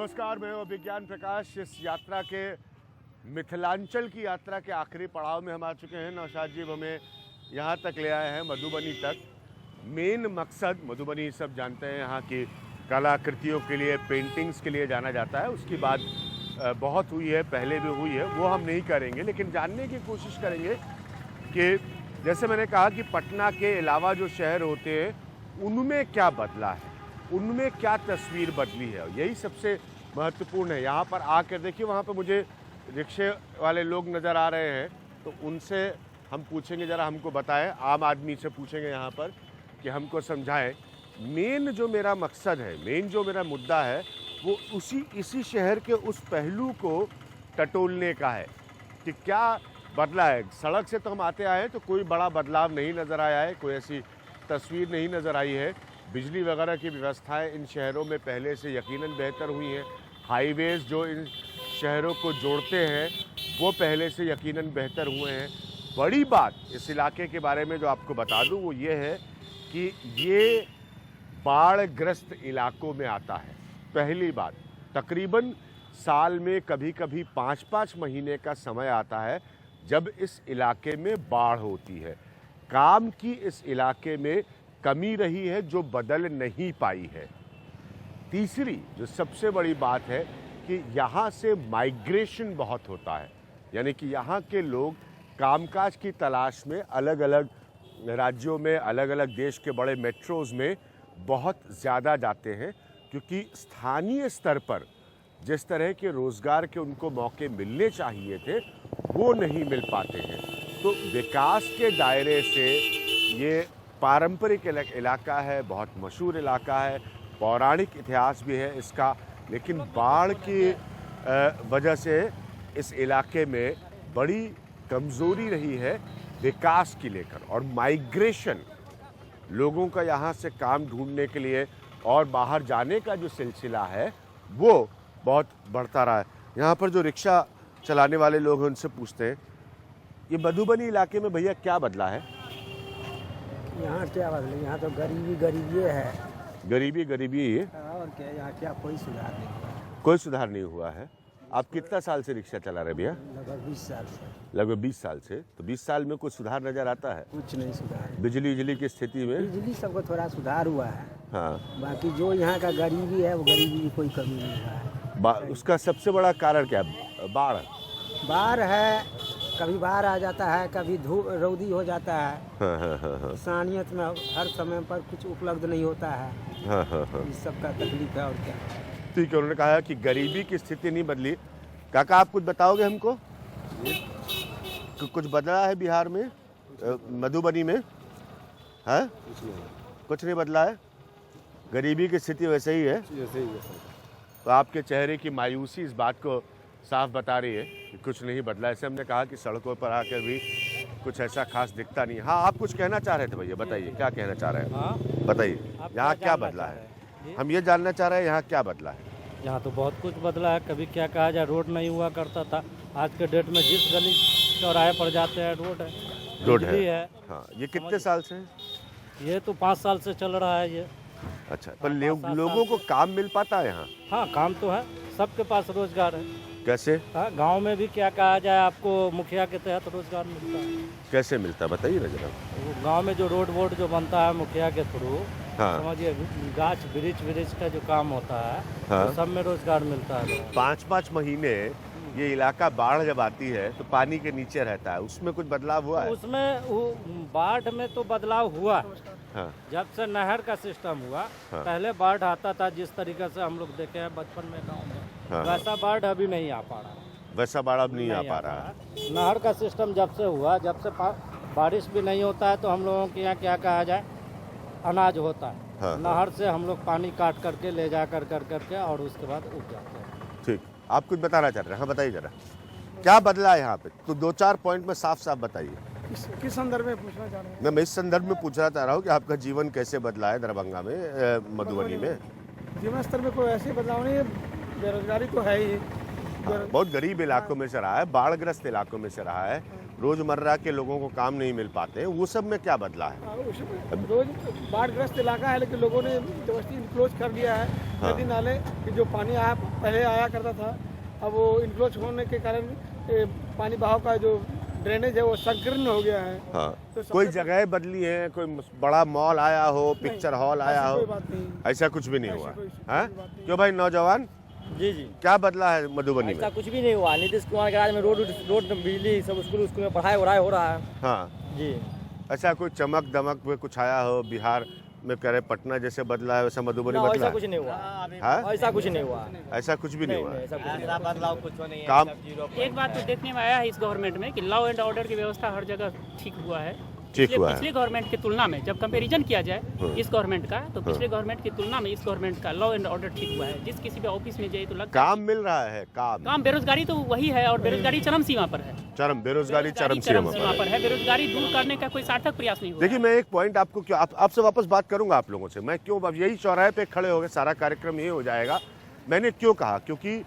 नमस्कार, मैं हूं विज्ञान प्रकाश। इस यात्रा के मिथिलांचल की यात्रा के आखिरी पड़ाव में हम आ चुके हैं। नौशाद जी हमें यहाँ तक ले आए हैं, मधुबनी तक। मेन मकसद मधुबनी सब जानते हैं, यहाँ की कलाकृतियों के लिए, पेंटिंग्स के लिए जाना जाता है। उसकी बात बहुत हुई है, पहले भी हुई है, वो हम नहीं करेंगे, लेकिन जानने की कोशिश करेंगे कि जैसे मैंने कहा कि पटना के अलावा जो शहर होते हैं उनमें क्या बदला है, उनमें क्या तस्वीर बदली है। यही सबसे महत्वपूर्ण है। यहाँ पर आकर देखिए, वहाँ पर मुझे रिक्शे वाले लोग नज़र आ रहे हैं, तो उनसे हम पूछेंगे, ज़रा हमको बताएं। आम आदमी से पूछेंगे यहाँ पर कि हमको समझाएं। मेन जो मेरा मकसद है, मेन जो मेरा मुद्दा है, वो इसी शहर के उस पहलू को टटोलने का है कि क्या बदला है। सड़क से तो हम आते आए हैं तो कोई बड़ा बदलाव नहीं नज़र आया है, कोई ऐसी तस्वीर नहीं नज़र आई है। बिजली वगैरह की व्यवस्थाएं इन शहरों में पहले से यकीनन बेहतर हुई हैं। हाईवेज़ जो इन शहरों को जोड़ते हैं वो पहले से यकीनन बेहतर हुए हैं। बड़ी बात इस इलाके के बारे में जो आपको बता दूं वो ये है कि ये बाढ़ग्रस्त इलाकों में आता है। पहली बात, तकरीबन साल में कभी कभी 5-5 महीने का समय आता है जब इस इलाके में बाढ़ होती है। काम की इस इलाके में कमी रही है जो बदल नहीं पाई है। तीसरी जो सबसे बड़ी बात है कि यहाँ से माइग्रेशन बहुत होता है, यानी कि यहाँ के लोग कामकाज की तलाश में अलग अलग राज्यों में, अलग अलग देश के बड़े मेट्रोज़ में बहुत ज़्यादा जाते हैं, क्योंकि स्थानीय स्तर पर जिस तरह के रोज़गार के उनको मौके मिलने चाहिए थे वो नहीं मिल पाते हैं। तो विकास के दायरे से ये पारंपरिक इलाका है, बहुत मशहूर इलाका है, पौराणिक इतिहास भी है इसका, लेकिन बाढ़ की वजह से इस इलाके में बड़ी कमज़ोरी रही है विकास की लेकर। और माइग्रेशन, लोगों का यहाँ से काम ढूंढने के लिए और बाहर जाने का जो सिलसिला है वो बहुत बढ़ता रहा है। यहाँ पर जो रिक्शा चलाने वाले लोग हैं उनसे पूछते हैं, ये मधुबनी इलाके में भैया क्या बदला है? यहाँ क्या बदले, यहाँ तो गरीबी है। गरीबी ही है और क्या, यहाँ क्या कोई सुधार नहीं हुआ। कोई सुधार नहीं हुआ है। आप कितना साल से रिक्शा चला रहे भैया? लगभग 20 साल से। लगभग 20 साल से। तो 20 साल में कुछ सुधार नजर आता है? कुछ नहीं सुधार। बिजली की स्थिति में? बिजली सबको थोड़ा सुधार हुआ है। हाँ, बाकी जो यहाँ का गरीबी है वो गरीबी की कोई कमी नहीं हुआ है। उसका सबसे बड़ा कारण क्या है? बाढ़ है, कभी बाढ़ आ जाता है, कभी धूप रौदी हो जाता है। हाँ। इंसानियत में हर समय पर कुछ उपलब्ध नहीं होता है। हाँ। इस सब का तकलीफ है और क्या। ठीक है, उन्होंने कहा कि गरीबी की स्थिति नहीं बदली। काका आप कुछ बताओगे हमको? कुछ बदला है बिहार में, मधुबनी में? है कुछ नहीं बदला है, गरीबी की स्थिति वैसे ही है। तो आपके चेहरे की मायूसी इस बात को साफ बता रही है कि कुछ नहीं बदला। ऐसे हमने कहा कि सड़कों पर आकर भी कुछ ऐसा खास दिखता नहीं। हाँ, आप कुछ कहना चाह रहे थे भैया, बताइए क्या कहना चाह रहे हैं? बताइए यहाँ क्या बदला है? हम ये जानना चाह रहे हैं यहाँ क्या बदला है। यहाँ तो बहुत कुछ बदला है। कभी क्या कहा जाए, रोड नहीं हुआ करता था, आज के डेट में जिस गली चौराहे पर जाते हैं रोड है। हाँ, ये कितने साल से है? ये तो 5 साल से चल रहा है ये। अच्छा, पर लोगों को काम मिल पाता है यहाँ? हाँ, काम तो है, सबके पास रोजगार है। कैसे? हाँ, गांव में भी क्या कहा जाए, आपको मुखिया के तहत रोजगार मिलता है। कैसे मिलता है बताइए ना जरा। गांव में जो रोड जो बनता है मुखिया के थ्रू, हाँ। समझिए गाछ वृक्ष का जो काम होता है, हाँ। तो सब में रोजगार मिलता है। 5-5 महीने ये इलाका बाढ़ जब आती है तो पानी के नीचे रहता है, उसमें कुछ बदलाव हुआ है? उसमें बाढ़ में तो बदलाव हुआ। हाँ। जब से नहर का सिस्टम हुआ, हाँ। पहले बाढ़ आता था जिस तरीके से हम लोग देखे हैं बचपन में गाँव में, हाँ। वैसा बाढ़ अभी नहीं आ पा रहा। वैसा बाढ़ अब नहीं आ पा रहा है। नहर का सिस्टम जब से हुआ, जब से बारिश भी नहीं होता है, तो हम लोगों के यहाँ क्या कहा जाए, अनाज होता है। हाँ। नहर से हम लोग पानी काट करके ले जा करके और उसके बाद उग जाते हैं। ठीक, आप कुछ बताना चाह रहे हैं? हाँ बताइए जरा, क्या बदला है यहाँ पे? तो 2-4 पॉइंट में साफ बताइए। किस संदर्भ में पूछना चाह रहे हैं? मैं इस संदर्भ में पूछना चाह रहा हूँ कि आपका जीवन कैसे बदला है दरभंगा में, मधुबनी में? जीवन स्तर में कोई ऐसे बदलाव नहीं है, बेरोजगारी तो है ही। बहुत गरीब इलाकों में से रहा है, बाढ़ग्रस्त इलाकों में से रहा है, रोजमर्रा के लोगों को काम नहीं मिल पाते हैं, वो सब में क्या बदला है? रोज बाढ़ग्रस्त इलाका है, लेकिन लोगों ने जबरदस्ती इनक्लोज कर दिया है। नदी नाले कि जो पानी आया पहले आया करता था, अब वो इनक्लोज होने के कारण पानी बहाव का जो ड्रेनेज है वो संकीर्ण हो गया है। हाँ। तो कोई जगह बदली है, कोई बड़ा मॉल आया हो, पिक्चर हॉल आया हो, कोई बात नहीं, ऐसा कुछ भी नहीं ऐसी हुआ कोई है? बात नहीं। क्यों भाई नौजवान, जी जी, क्या बदला है मधुबनी में? ऐसा कुछ भी नहीं हुआ। नीतीश कुमार के राज में रोड बिजली सब स्कूल में पढ़ाई वढ़ाई हो रहा है। हाँ, जी, ऐसा कोई चमक दमक में कुछ आया हो? बिहार में कह रहे पटना जैसे बदला है वैसा मधुबनी ना, बदला ऐसा है? कुछ नहीं हुआ। हाँ? ऐसा कुछ नहीं हुआ। ऐसा कुछ भी नहीं हुआ। ऐसा कुछ नहीं हुआ। बदलाव कुछ नहीं है। काम एक बात तो देखने में आया है इस गवर्नमेंट में कि लॉ एंड ऑर्डर की व्यवस्था हर जगह ठीक हुआ है। ठीक हुआ है। पिछले गवर्नमेंट की तुलना में जब कंपैरिजन किया जाए इस गवर्नमेंट का, तो पिछले गवर्नमेंट की तुलना में इस गवर्नमेंट का लॉ एंड ऑर्डर ठीक हुआ है। जिस किसी भी ऑफिस में जाए तो लगता है काम मिल रहा है, काम बेरोजगारी तो वही है, और बेरोजगारी चरम सीमा पर है। चरम बेरोजगारी चरम सीमा पर है। बेरोजगारी दूर करने का कोई सार्थक प्रयास नहीं हुआ। देखिए, मैं एक पॉइंट आपको क्यों आपसे वापस बात करूंगा आप लोगों से। मैं क्यों अब यही चौराहे पे खड़े हो गए, सारा कार्यक्रम यही हो जाएगा। मैंने क्यों कहा, क्योंकि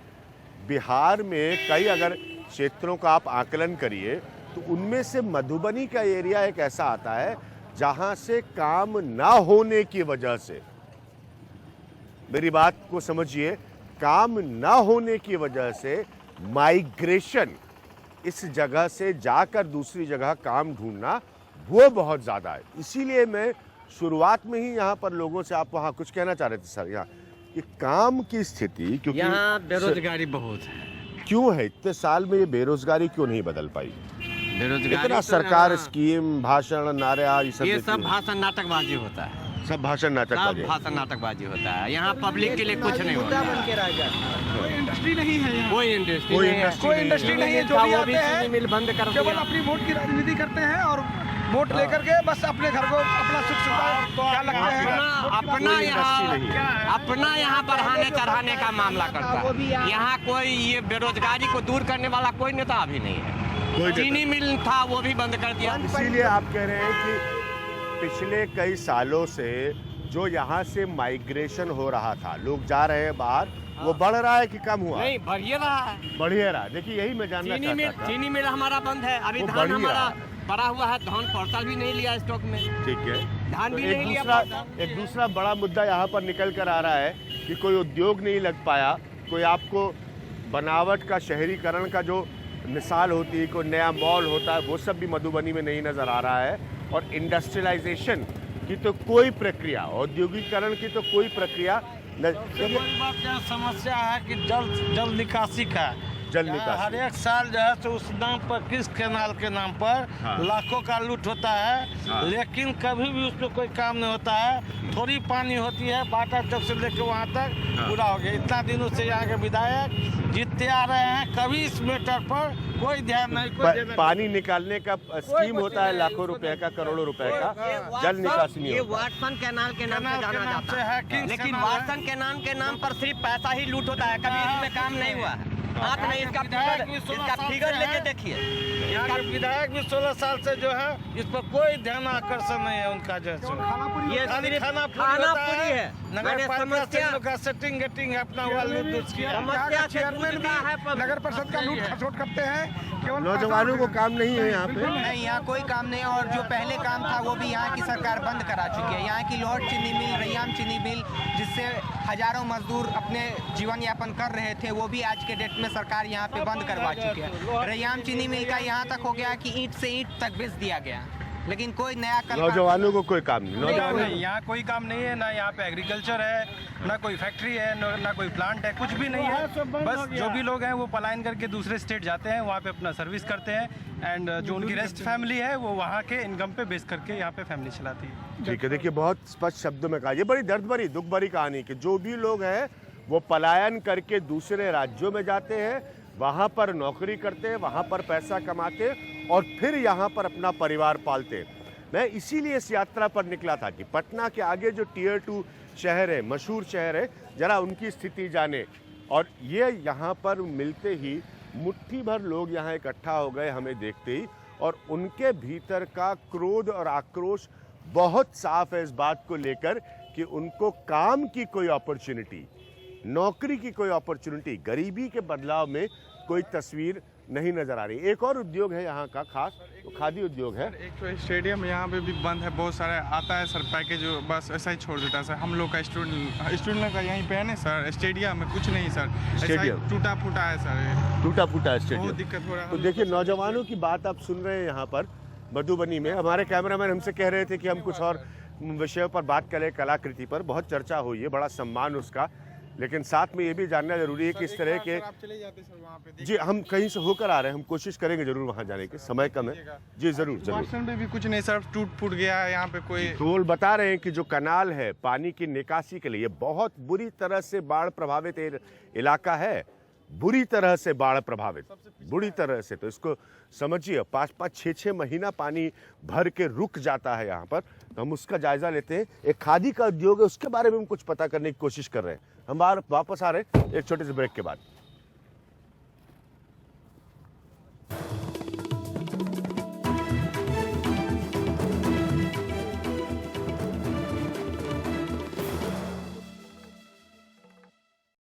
बिहार में कई अगर क्षेत्रों का आप आकलन करिए तो उनमें से मधुबनी का एरिया एक ऐसा आता है जहां से काम ना होने की वजह से, मेरी बात को समझिए, काम ना होने की वजह से माइग्रेशन, इस जगह से जाकर दूसरी जगह काम ढूंढना, वो बहुत ज़्यादा है। इसीलिए मैं शुरुआत में ही यहाँ पर लोगों से, आप वहाँ कुछ कहना चाह रहे थे सर, यहाँ कि काम की स्थिति, क्योंकि यहाँ बेरोजगारी बहुत है। क्यों है इतने साल में ये बेरोजगारी क्यों नहीं बदल पाई? बेरोजगारी इतना तो सरकार यहाँ- स्कीम, भाषण, नारे, ये सब ये देती सब है। भाषण नाटकबाजी होता है। सब भाषण नाटक सब बाजी। भाषण नाटकबाजी होता है। यहाँ पब्लिक के लिए कुछ नहीं होता। कोई इंडस्ट्री नहीं है यहाँ, कोई इंडस्ट्री कोई नहीं है। इंडस्ट्री कोई इंडस्ट्री नहीं है। जो भी वो आते भी हैं चीनी मिल बंद कर केवल दिया। अपनी वोट की राजनीति करते हैं और वोट लेकर के बस अपने घर को अपना सुख सुविधा क्या लगता है अपना यहाँ नहीं है। अपना यहाँ बढ़ाने चढ़ाने का मामला करता है। यहाँ कोई ये बेरोजगारी को दूर करने वाला कोई नेता अभी नहीं है। कोई चीनी मिल था वो भी बंद कर दिया। इसीलिए आप कह रहे हैं कि पिछले कई सालों से जो यहाँ से माइग्रेशन हो रहा था, लोग जा रहे हैं बाहर, वो बढ़ रहा है कि कम हुआ? नहीं, बढ़िया रहा है। बढ़िया रहा। देखिए, यही मैं जानना चाहता था। चीनी मिल हमारा बंद है। अभी वो धान बढ़ ही हमारा रहा है। बड़ा हुआ है। धान पड़ता भी नहीं लिया स्टॉक में। ठीक है। धान तो भी नहीं लिया। एक दूसरा बड़ा मुद्दा यहाँ पर निकल कर आ रहा है कि कोई उद्योग नहीं लग पाया, कोई आपको बनावट का, शहरीकरण का जो मिसाल होती है, कोई नया मॉल होता है, वो सब भी मधुबनी में नहीं नज़र आ रहा है। और इंडस्ट्रियलाइजेशन की तो कोई प्रक्रिया, औद्योगिकरण की तो कोई प्रक्रिया बड़ी बात क्या समस्या है कि जल निकासी का जल यहाँ निकासी। हर एक साल जो है तो उस नाम पर, किस कैनाल के नाम पर हाँ। लाखों का लूट होता है। हाँ। लेकिन कभी भी उस पर कोई काम नहीं होता है। थोड़ी पानी होती है, बाटा चौक से लेकर वहाँ तक हाँ। पूरा हो गया। इतना दिनों से यहाँ के विधायक जीतते आ रहे हैं, कभी इस मैटर पर कोई ध्यान नहीं, कोई देना पानी निकालने का स्कीम होता है लाखों रुपए का, करोड़ों रुपए का, जल निकासी नहीं ये होता। वाटसन कैनाल के नाम कैनाल से के जाना नाम जाता से है। है, किंग्स लेकिन कैनाल है। वाटसन के नाम पर सिर्फ पैसा ही लूट होता है। कभी इसमें काम नहीं हुआ है। हाथ नहीं, इसका फिगर लेके देखिए। यहाँ के विधायक भी 16 साल से जो है इस पर कोई ध्यान आकर्षण नहीं है उनका। जो है ये खाली सिर्फ खाना खानापुरी है। नगर मैंने पालिका से समस्या- इन लोग का सेटिंग गेटिंग है, अपना हुआ लूट लूट किया। समस्या से चेयरमैन जूझता है भी नगर परिषद का लूट खसोट करते हैं। केवल नौजवानों को काम नहीं है यहाँ पे। नहीं, यहाँ कोई काम नहीं। और जो पहले काम था वो भी यहाँ की सरकार बंद करा चुकी है। यहाँ की लोहट चीनी मिल, रैयाम चीनी मिल, जिससे हजारों मजदूर अपने जीवन यापन कर रहे थे, वो भी आज के डेट में सरकार यहाँ पे बंद करवा चुकी है। रैयाम चीनी मिल का यहाँ तक हो गया कि ईंट से ईंट तक बेच दिया गया, लेकिन कोई नया नौजवानों को कोई काम नहीं। नौजवानों नहीं, यहाँ कोई काम नहीं है। ना यहाँ पे एग्रीकल्चर है, ना कोई फैक्ट्री है, ना कोई प्लांट है, कुछ भी नहीं है। बस जो भी लोग हैं वो पलायन करके दूसरे स्टेट जाते हैं, वहाँ पे अपना सर्विस करते हैं। एंड जो उनकी रेस्ट फैमिली है वो वहाँ के इनकम पे बेस करके यहाँ पे फैमिली चलाती है। ठीक है। देखिए, बहुत स्पष्ट शब्दों में कहा, ये बड़ी दर्द भरी, दुख भरी कहानी कि जो भी लोग हैं वो पलायन करके दूसरे राज्यों में जाते हैं, वहाँ पर नौकरी करते हैं, वहाँ पर पैसा कमाते हैं और फिर यहाँ पर अपना परिवार पालते हैं। मैं इसीलिए इस यात्रा पर निकला था कि पटना के आगे जो टियर 2 शहर है, मशहूर शहर है, जरा उनकी स्थिति जाने। और ये यहाँ पर मिलते ही मुट्ठी भर लोग यहाँ इकट्ठा हो गए हमें देखते ही, और उनके भीतर का क्रोध और आक्रोश बहुत साफ है इस बात को लेकर कि उनको काम की कोई अपॉर्चुनिटी नौकरी की कोई अपॉर्चुनिटी, गरीबी के बदलाव में कोई तस्वीर नहीं नजर आ रही। एक और उद्योग है यहाँ का खास, तो खादी उद्योग है। एक तो स्टेडियम यहाँ पे भी बंद है, बहुत सारा आता है सर पैकेज, बस ऐसा ही छोड़ देता है सर। हम लोग का स्टूडेंट का यहीं पे है ना सर, स्टेडियम में कुछ नहीं सर, स्टेडियम टूटा फूटा है सर, टूटा फूटा है स्टेडियम, बहुत दिक्कत हो रहा है। तो देखिए नौजवानों की बात आप सुन रहे हैं यहाँ पर मधुबनी में। हमारे कैमरामैन हमसे कह रहे थे कि हम कुछ और विषयों पर बात करें, कलाकृति पर बहुत चर्चा हुई है, बड़ा सम्मान उसका, लेकिन साथ में ये भी जानना जरूरी है कि इस तरह के आप चले जाते सर वहाँ पे, जी हम कहीं से होकर आ रहे हैं, हम कोशिश करेंगे जरूर वहाँ जाने की, समय कम है जी, जरूर जरूर। वाशरूम पे भी कुछ नहीं सर, टूट फूट गया है यहाँ पे कोई। तो वो बता रहे हैं कि जो कनाल है पानी की निकासी के लिए, बहुत बुरी तरह से बाढ़ प्रभावित इलाका है, बुरी तरह से बाढ़ प्रभावित, बुरी तरह से। तो इसको समझिए, 5-5, 6-6 महीना पानी भर के रुक जाता है यहाँ पर। तो हम उसका जायजा लेते हैं। एक खादी का उद्योग है, उसके बारे में हम कुछ पता करने की कोशिश कर रहे हैं। हम वापस आ रहे हैं एक छोटे से ब्रेक के बाद।